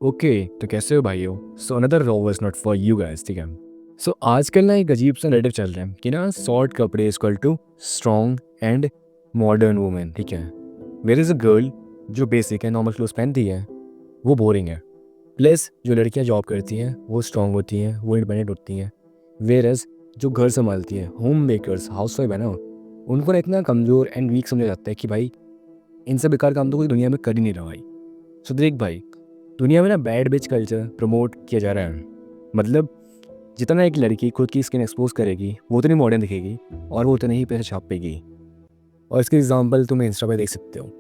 Okay, तो कैसे हो भाइयों? So another raw was not for you guys, ठीक है। सो आजकल ना एक अजीब सा नैरेटिव चल रहा है कि ना शॉर्ट कपड़े equal to strong and modern women, ठीक है। वेयर इज़ अ गर्ल जो बेसिक है नॉर्मल क्लोथ पहनती है वो बोरिंग है। प्लस जो लड़कियां जॉब करती हैं वो स्ट्रांग होती हैं, वो इंडिपेंडेंट होती हैं। वेयर एज जो घर संभालती हैं, होम मेकर्स, हाउस वाइफ है ना, उनको ना इतना कमज़ोर एंड वीक समझा जाता है कि भाई इन सब बेकार काम तो कोई दुनिया में कर ही नहीं रहा भाई। सो देख भाई, दुनिया में ना बैड बिच कल्चर प्रमोट किया जा रहा है। मतलब जितना एक लड़की खुद की स्किन एक्सपोज करेगी वो उतनी मॉडर्न दिखेगी और वो उतने ही पैसे छापेगी। और इसके एग्जांपल तुम इंस्टा पे देख सकते हो।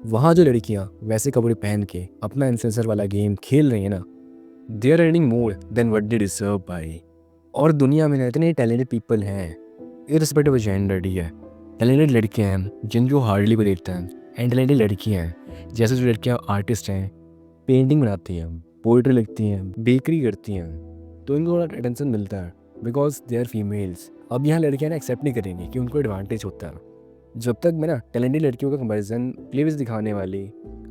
वहाँ जो लड़कियाँ वैसे कपड़े पहन के अपना इन्फ्लुएंसर वाला गेम खेल रही है ना, they are earning more than what they deserve भाई। और दुनिया में ना इतने टैलेंटेड पीपल हैं इररिस्पेक्टिव ऑफ जेंडर, ठीक है। टैलेंटेड लड़कियाँ हैं जिनको हार्डली कोई देखता है, एंड टैलेंटेड लड़कियाँ हैं जैसे जो लड़कियाँ आर्टिस्ट हैं, पेंटिंग बनाती हैं, पोइट्री लिखती हैं, बेकरी करती हैं, तो इनको थोड़ा अटेंशन मिलता है बिकॉज दे आर फीमेल्स। अब यहाँ लड़कियाँ ना एक्सेप्ट नहीं करेंगी कि उनको एडवांटेज होता है। जब तक मैं ना टैलेंटेड लड़कियों का कंपैरिजन प्लेविस दिखाने वाली,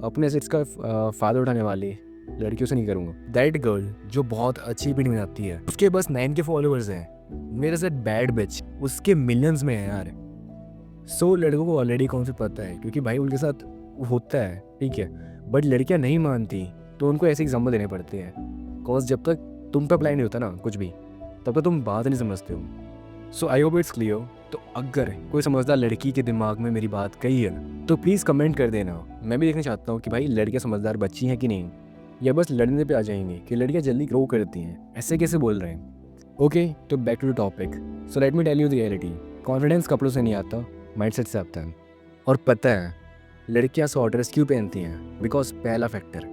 अपने एसेट्स का फ़ायदा उठाने वाली लड़कियों से नहीं करूँगा। दैट गर्ल जो बहुत अच्छी पेंटिंग बनाती है, उसके बस 9 के फॉलोअर्स हैं, मेरे साथ बैड बिच उसके मिलियंस में है यार। सो लड़कों को ऑलरेडी कौन सा पता है क्योंकि भाई उनके साथ होता है, ठीक है। बट लड़कियां नहीं मानती तो उनको ऐसे एग्जाम्पल देने पड़ते हैं। कॉज जब तक तुम पे अप्लाई नहीं होता ना कुछ भी, तब तक तुम बात नहीं समझते हो। सो आई होप इट्स क्लियर। तो अगर कोई समझदार लड़की के दिमाग में मेरी बात कही है तो प्लीज़ कमेंट कर देना। मैं भी देखना चाहता हूँ कि भाई लड़कियाँ समझदार बच्ची हैं कि नहीं, या बस लड़ने पे आ जाएंगे कि लड़कियाँ जल्दी ग्रो करती हैं, ऐसे कैसे बोल रहे हैं। ओके, तो back to the topic. So let me tell you the reality. Confidence कपड़ों से नहीं आता, माइंडसेट से आता है। और पता है लड़कियां शॉर्ट ड्रेस क्यों पहनती हैं? बिकॉज पहला factor,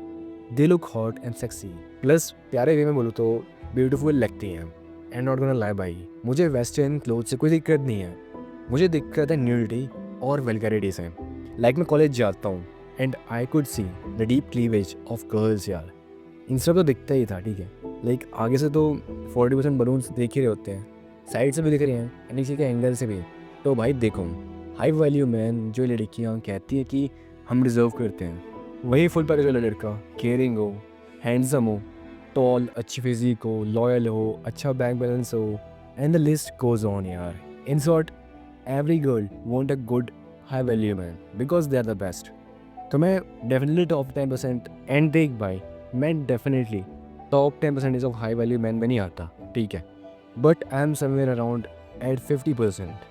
they look hot and sexy. Plus प्यारे वे में बोलूँ तो ब्यूटीफुल लगती हैं। एंड नॉट गोना लाई भाई, मुझे वेस्टर्न क्लोथ से कोई दिक्कत नहीं है, मुझे दिक्कत है न्यूडिटी और वेलगैरिटी से। लाइक मैं कॉलेज जाता हूँ and I could see the deep cleavage of girls यार। इंस्टा तो दिखता ही था, ठीक है। लाइक आगे से तो 40% बलून्स देख ही रहे होते हैं, साइड से भी दिख रहे हैं एंड नीचे के एंगल से भी। तो भाई देखो, हाई वैल्यू मैन जो लड़कियाँ कहती है कि हम डिज़र्व करते हैं, वही फुल पैकेज वाला लड़का केयरिंग हो, हैंडसम हो, टॉल, अच्छी फिजिक हो, लॉयल हो, अच्छा बैंक बैलेंस हो, and the list goes on यार। In short every girl want a good high value man because they are the best. तो मैं डेफिनेटली टॉप 10%। एंड देख भाई, मैं definitely top 10% of high value man में नहीं आता, ठीक है। But I am somewhere around at 50%।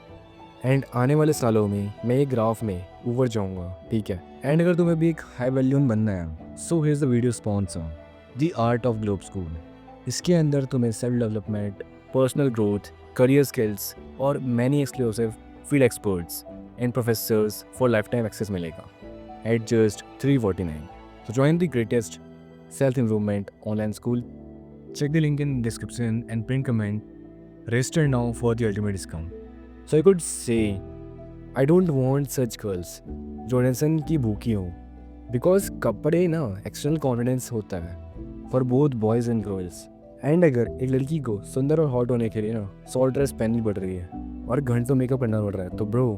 And आने वाले सालों में मैं एक ग्राफ में ऊपर जाऊंगा, ठीक है। एंड अगर तुम्हें भी एक हाई वैल्यू बनना है, so here's the video sponsor, the art of globe school. इसके अंदर तुम्हें self development, personal growth, career skills और many exclusive field experts and professors for life time access मिलेगा at just 349। So join the greatest self-improvement online school. Check the link in description and pin comment. Register now for the ultimate discount. So I could say, I don't want such girls जो tension की भूखी हो, because कपड़े ना external confidence होता है for both boys and girls. And अगर एक लड़की को सुंदर और हॉट होने के लिए ना शॉर्ट ड्रेस पहननी पड़ रही है और घंटों मेकअप करना पड़ रहा है, तो bro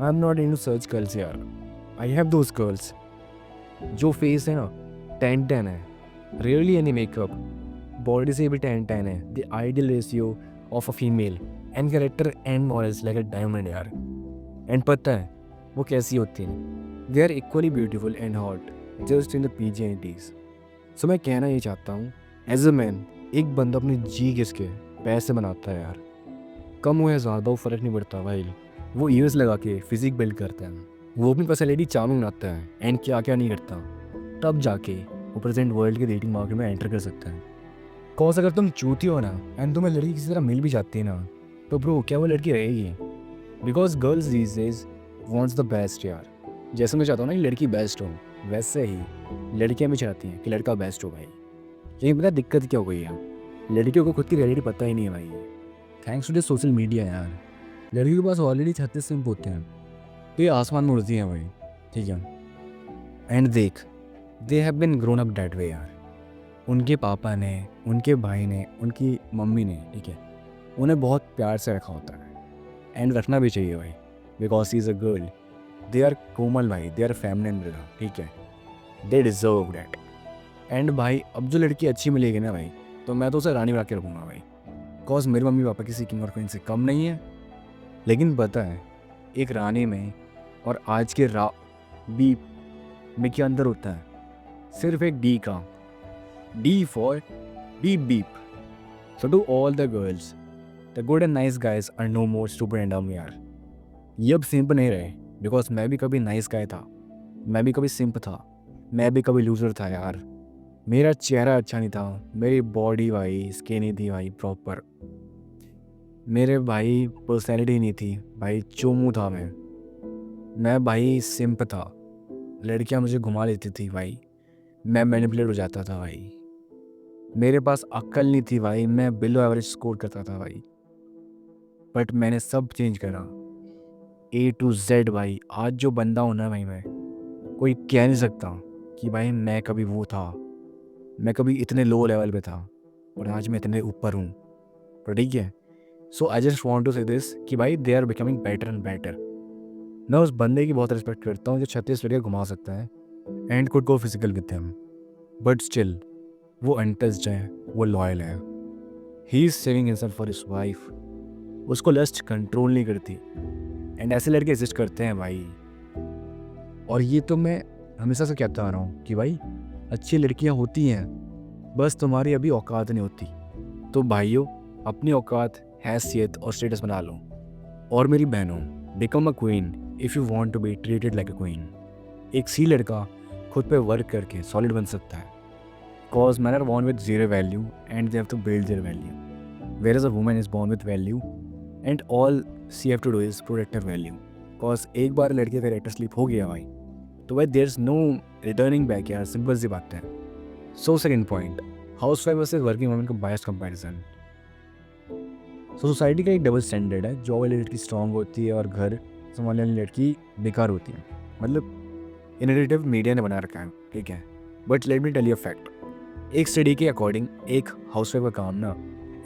I am not into such girls यार। आई हैव दोज गर्ल्स जो फेस है ना टेन टेन है, रियरली एनी मेकअप, बॉडी से भी टेन टेन है, the ideal ratio of a female, and character and morals like a diamond यार। And पता है वो कैसी होती हैं? They are equally beautiful and hot just in the PG&Ts। So मैं कहना ये चाहता हूँ, एज अ मैन एक बंदा अपनी जी घिस के पैसे बनाता है यार, कम हो या ज़्यादा वो फ़र्क नहीं पड़ता भाई। वो ईयर्स लगा के फिजिक बिल्ड करता है, वो अपनी पर्सनैलिटी चार्मिंग बनाता है, एंड क्या क्या नहीं करता, तब जाके वो प्रेजेंट वर्ल्ड के डेटिंग मार्केट में एंटर कर सकता है। कॉज अगर तुम चूती हो ना एंड तुम्हें लड़की किसी तरह मिल भी जाती है ना, तो ब्रो क्या वो लड़की रहेगी? Because girls these days wants the best यार। जैसे मैं चाहता हूँ ना कि लड़की बेस्ट हो, वैसे ही लड़कियाँ भी चाहती हैं कि लड़का बेस्ट हो भाई। लेकिन पता दिक्कत क्या हो गई है, लड़कियों को खुद की रियलिटी पता ही नहीं है भाई। Thanks to the social media यार, लड़कियों के पास ऑलरेडी 36 सिंप होते हैं, तो ये आसमान में उड़ती हैं भाई, ठीक है। एंड देख, they have been grown up that way यार। उनके पापा ने, उनके भाई ने, उनकी मम्मी ने, ठीक है, उन्हें बहुत प्यार से रखा होता है, एंड रखना भी चाहिए भाई, because she is a girl. They are कोमल भाई, दे आर फेमिनिन, ठीक है, दे डिजर्व दैट। एंड भाई अब जो लड़की अच्छी मिलेगी ना भाई, तो मैं तो उसे रानी बना के रखूँगा भाई, बिकॉज मेरे मम्मी पापा किसी किंग और क्वीन से कम नहीं है। लेकिन पता है एक रानी में और आज के बीप में क्या अंदर होता है? सिर्फ एक डी का, D for beep beep. So to all the girls, the good and nice guys are no more stupid and dumb यार। ये अब सिंप नहीं रहे, बिकॉज मैं भी कभी नाइस गाय था, मैं भी कभी सिंप था, मैं भी कभी लूजर था यार। मेरा चेहरा अच्छा नहीं था, मेरी बॉडी भाई स्किनी थी भाई प्रॉपर, मेरे भाई पर्सनैलिटी नहीं थी भाई, चोमू था मैं भाई सिंप था। लड़कियां मुझे घुमा लेती थी भाई, मैं मैनिपुलेट हो जाता था भाई। मेरे पास अक्ल नहीं थी भाई, मैं बिलो एवरेज स्कोर करता था भाई। बट मैंने सब चेंज करा, A to Z भाई। आज जो बंदा हूँ ना भाई, मैं कोई कह नहीं सकता कि भाई मैं कभी वो था, मैं कभी इतने लो लेवल पे था और आज मैं इतने ऊपर हूँ। पर ठीक है, so I just want to say this कि भाई they are becoming better and better. मैं उस बंदे की बहुत रिस्पेक्ट करता हूँ जो 36 लड़के घुमा सकता है and could go physical with him, but still वो अनटच्ड है, वो लॉयल है। He is saving himself for his wife, उसको लस्ट कंट्रोल नहीं करती। एंड ऐसे लड़के एग्जिस्ट करते हैं भाई। और ये तो मैं हमेशा से कहता आ रहा हूँ कि भाई अच्छी लड़कियाँ होती हैं, बस तुम्हारी अभी औकात नहीं होती। तो भाइयों अपनी औकात, हैसियत और स्टेटस बना लो। और मेरी बहनों, become a queen if you want to be treated like a queen. एक सी लड़का खुद पे वर्क करके सॉलिड बन सकता है, cause men are born with zero value and they have to build their value, whereas a woman is born with value and all she have to do is protect her value, cause एक बार लड़के का character slip हो गया भाई, तो भाई there is no returning back यार, simple सी बात है। So second point, housewife versus working women का बायस कंपैरिजन। सो सोसाइटी का एक डबल स्टैंडर्ड है, जॉब वाली लड़की स्ट्रांग होती है और घर संभालने वाली लड़की बेकार होती है, मतलब इनरेटिव मीडिया ने बना रखा है, ठीक है। But let me tell you a fact, एक स्टडी के अकॉर्डिंग एक हाउसवाइफ का काम ना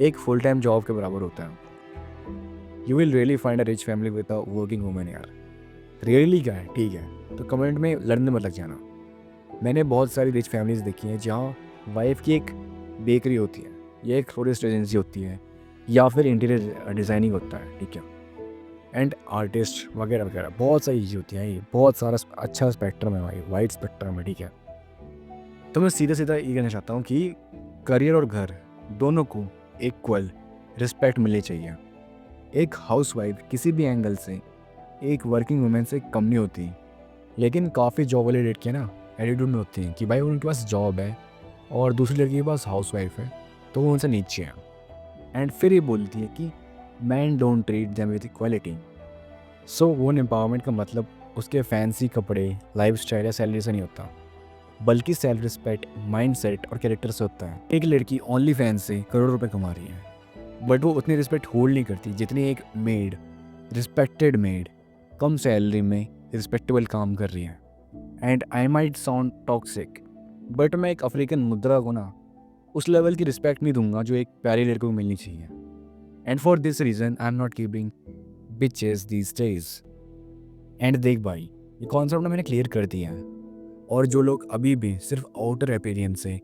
एक फुल टाइम जॉब के बराबर होता है। You will really find a rich family with a working woman यार। रियली क्या है, ठीक है, तो कमेंट में लड़ने मत लग जाना। मैंने बहुत सारी रिच फैमिलीज देखी हैं जहाँ वाइफ की एक बेकरी होती है या एक टूरिस्ट एजेंसी होती है या फिर इंटीरियर डिज़ाइनिंग होता है, ठीक है, एंड आर्टिस्ट वगैरह वगैरह बहुत सारी चीज़ें होती हैं। ये बहुत सारा अच्छा स्पेक्ट्रम है भाई, वाइड स्पेक्ट्रम है, ठीक है। तो मैं सीधा सीधा ये कहना चाहता हूँ कि करियर और घर दोनों को इक्वल रिस्पेक्ट मिलनी चाहिए। एक हाउसवाइफ किसी भी एंगल से एक वर्किंग वुमेन से कम नहीं होती, लेकिन काफ़ी जॉब वाली लड़कियाँ ना एटीट्यूड में होती हैं कि भाई उनके पास जॉब है और दूसरी लड़की के पास हाउसवाइफ है तो वो उनसे नीचे है। एंड फिर ये बोलती है कि man don't treat them with equality. So woman empowerment का मतलब उसके फैंसी कपड़े, लाइफस्टाइल या सैलरी से नहीं होता, बल्कि सेल्फ रिस्पेक्ट, माइंडसेट और कैरेक्टर से होता है। एक लड़की ओनली फैंस से करोड़ों रुपए कमा रही है, बट वो उतनी रिस्पेक्ट होल्ड नहीं करती जितनी एक मेड, रिस्पेक्टेड मेड, कम सैलरी में रिस्पेक्टेबल काम कर रही है। And I might sound toxic, but मैं एक अफ्रीकन मुद्रा को ना उस लेवल की रिस्पेक्ट नहीं दूंगा जो एक प्यारी लड़की को मिलनी चाहिए। And for this reason I am not keeping bitches these days. And देख भाई, ये कॉन्सेप्ट ना मैंने क्लियर कर दिया है। और जो लोग अभी भी सिर्फ आउटर अपीयरेंस से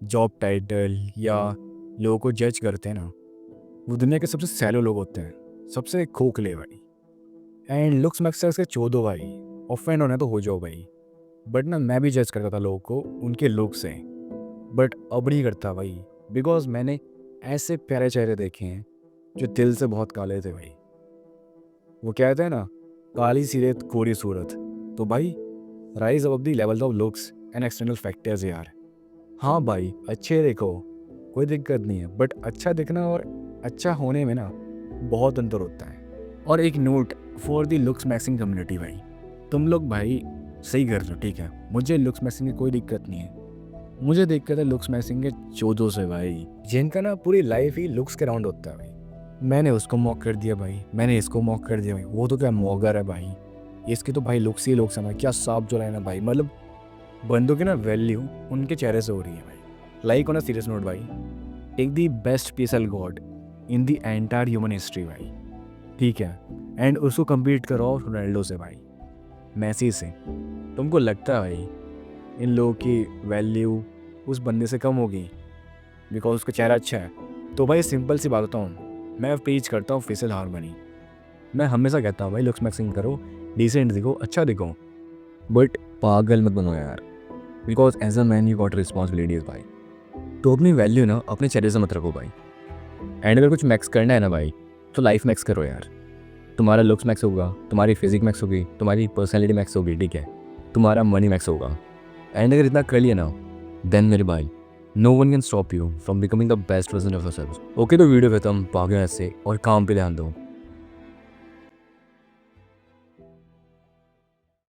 जॉब टाइटल या लोगों को जज करते हैं ना, वो दुनिया के सबसे सैलो लोग होते हैं, सबसे खोखले भाई। एंड लुक्स मैक्सर्स के चोदो भाई, ऑफेंड होना तो हो जाओ भाई। बट ना मैं भी जज करता था लोगों को उनके लुक से, बट अब नहीं करता भाई, बिकॉज मैंने ऐसे प्यारे चेहरे देखे हैं जो दिल से बहुत काले थे भाई। वो कहते हैं ना, काली सीरत कोरी सूरत। तो भाई rise above the level of looks and external factors यार। हाँ भाई अच्छे देखो, कोई दिक्कत नहीं है, बट अच्छा दिखना और अच्छा होने में ना बहुत अंतर होता है। और एक note for the looks maxing community भाई, तुम लोग भाई सही कर रहे हो, ठीक है, मुझे लुक्स मैक्सिंग की कोई दिक्कत नहीं है। मुझे दिक्कत है लुक्स मैक्सिंग के चौधों से भाई, जिनका ना पूरी लाइफ ही लुक्स के राउंड होता है भाई। मैंने उसको मॉक कर दिया भाई, मैंने इसको मॉक कर दिया भाई, वो तो क्या मॉगर है भाई, इसके तो भाई लुक्स ही लुक्स है भाई, क्या साफ जो है ना भाई। मतलब बंदों की ना वैल्यू उनके चेहरे से हो रही है भाई। Like on a serious note भाई, take the best PSL god in the entire human history भाई, ठीक है, एंड उसको कम्पीट करो रोनाल्डो से भाई, मेसी से। तुमको लगता है भाई इन लोगों की वैल्यू उस बंदे से कम होगी बिकॉज उसका चेहरा अच्छा है। तो भाई सिंपल सी बात बताऊँ, मैं प्रीच करता हूँ फेशियल हार्मनी। मैं हमेशा कहता हूँ भाई लुक्स मैक्सिंग करो, डिसेंट दिखो, अच्छा दिखो, बट पागल मत बनो यार, because as a man you got responsibilities भाई। तो अपनी वैल्यू ना अपने चेहरे से मत रखो भाई। एंड अगर कुछ मैक्स करना है ना भाई, तो लाइफ मैक्स करो यार। तुम्हारा लुक्स मैक्स होगा, तुम्हारी फिजिक मैक्स होगी, तुम्हारी पर्सनैलिटी मैक्स होगी, ठीक है, तुम्हारा मनी मैक्स होगा। एंड अगर इतना कर लिया ना, देन मेरे भाई no one can stop you from becoming the best version of yourself. Okay, तो वीडियो खत्म, भागो ऐसे और काम पे ध्यान दो।